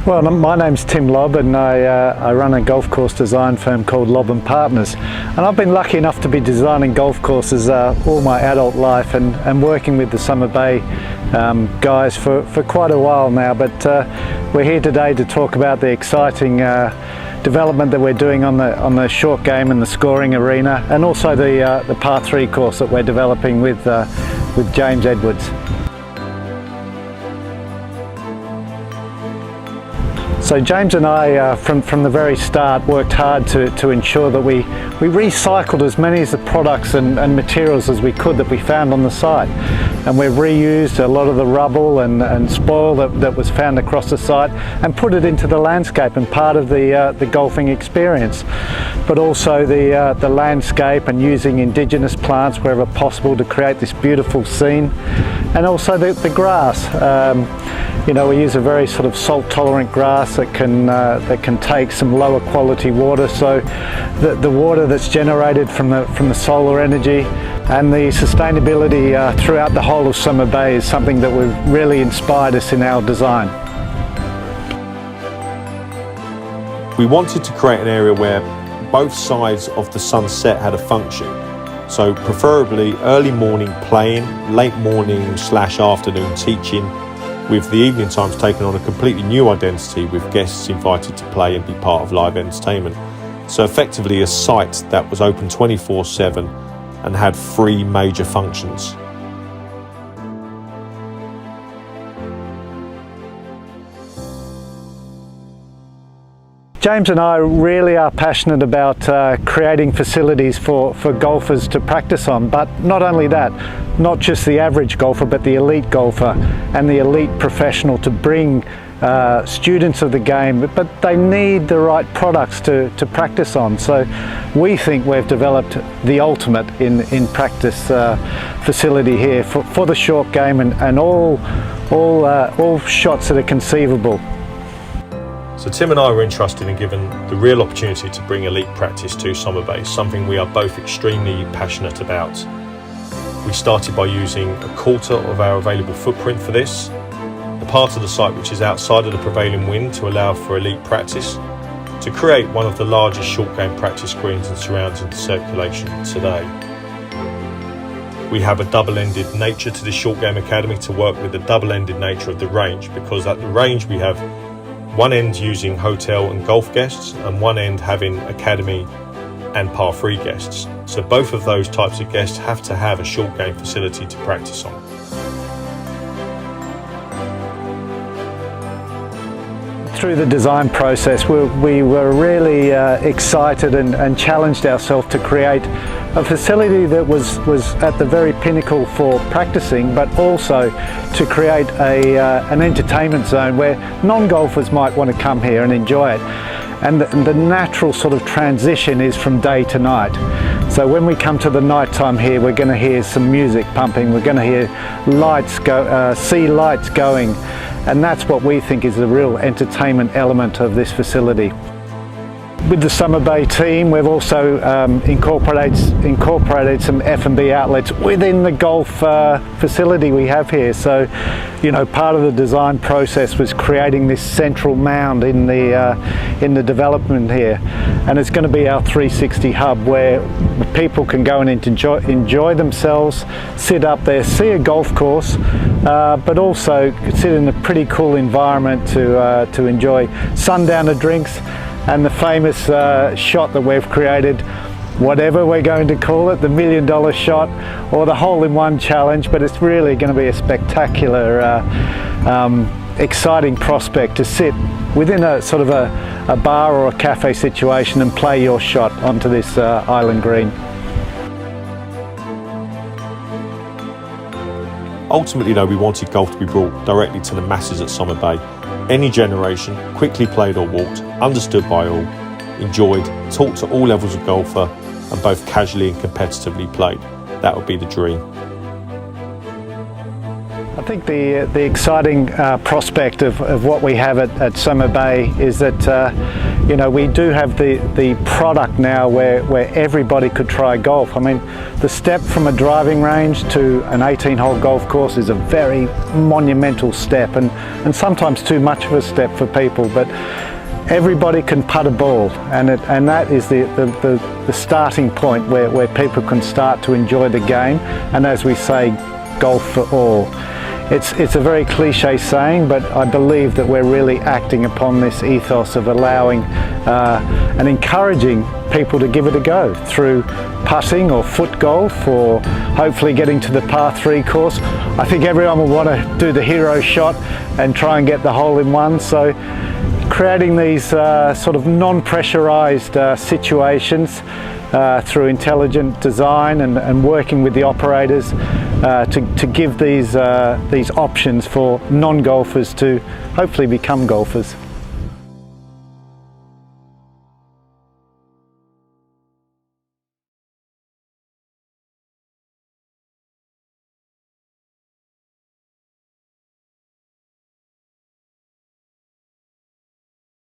Well, my name's Tim Lobb, and I run a golf course design firm called Lobb & Partners. And I've been lucky enough to be designing golf courses all my adult life and working with the Somabay guys for quite a while now. But we're here today to talk about the exciting development that we're doing on the short game and the scoring arena, and also the par 3 course that we're developing with James Edwards. So James and I, from the very start, worked hard to ensure that we recycled as many of the products and materials as we could that we found on the site. And we've reused a lot of the rubble and spoil that was found across the site and put it into the landscape and part of the golfing experience. But also the landscape and using indigenous plants wherever possible to create this beautiful scene. And also the grass. You know, we use a very sort of salt-tolerant grass that can take some lower quality water. So the water that's generated from the solar energy and the sustainability throughout the whole of Somabay is something that we've really inspired us in our design. We wanted to create an area where both sides of the sunset had a function. So preferably early morning playing, late morning / afternoon teaching, with the evening times taking on a completely new identity with guests invited to play and be part of live entertainment. So effectively a site that was open 24/7 and had 3 major functions. James and I really are passionate about creating facilities for golfers to practice on, but not only that, not just the average golfer, but the elite golfer and the elite professional to bring students of the game, but they need the right products to practice on. So we think we've developed the ultimate in practice facility here for the short game and all shots that are conceivable. So Tim and I were interested in giving the real opportunity to bring elite practice to Somabay, something we are both extremely passionate about. We started by using a quarter of our available footprint for this, the part of the site which is outside of the prevailing wind to allow for elite practice, to create one of the largest short game practice greens and surrounds into circulation today. We have a double-ended nature to the short game academy to work with the double-ended nature of the range, because at the range we have one end using hotel and golf guests and one end having academy and par 3 guests. So both of those types of guests have to have a short game facility to practice on. Through the design process, we were really excited and challenged ourselves to create a facility that was at the very pinnacle for practicing, but also to create an entertainment zone where non-golfers might want to come here and enjoy it. And the natural sort of transition is from day to night. So when we come to the night time here, we're going to hear some music pumping, we're going to hear lights see lights going, and that's what we think is the real entertainment element of this facility. With the Somabay team, we've also incorporated some F&B outlets within the golf facility we have here. So, you know, part of the design process was creating this central mound in the development here, and it's going to be our 360 hub where people can go and enjoy themselves, sit up there, see a golf course, but also sit in a pretty cool environment to enjoy sundowner drinks. And the famous shot that we've created, whatever we're going to call it, the $1 million shot or the hole-in-one challenge, but it's really going to be a spectacular, exciting prospect to sit within a sort of a bar or a cafe situation and play your shot onto this island green. Ultimately though, we wanted golf to be brought directly to the masses at Somabay. Any generation, quickly played or walked, understood by all, enjoyed, taught to all levels of golfer, and both casually and competitively played. That would be the dream. I think the exciting prospect of what we have at Somabay is that you know, we do have the product now where everybody could try golf. I mean, the step from a driving range to an 18-hole golf course is a very monumental step, and sometimes too much of a step for people, but everybody can putt a ball, and that is the starting point where people can start to enjoy the game, and as we say, golf for all. It's a very cliche saying, but I believe that we're really acting upon this ethos of allowing and encouraging people to give it a go through putting or foot golf, or hopefully getting to the par 3 course. I think everyone will want to do the hero shot and try and get the hole in one. So creating these sort of non-pressurized situations through intelligent design and working with the operators to give these options for non-golfers to hopefully become golfers.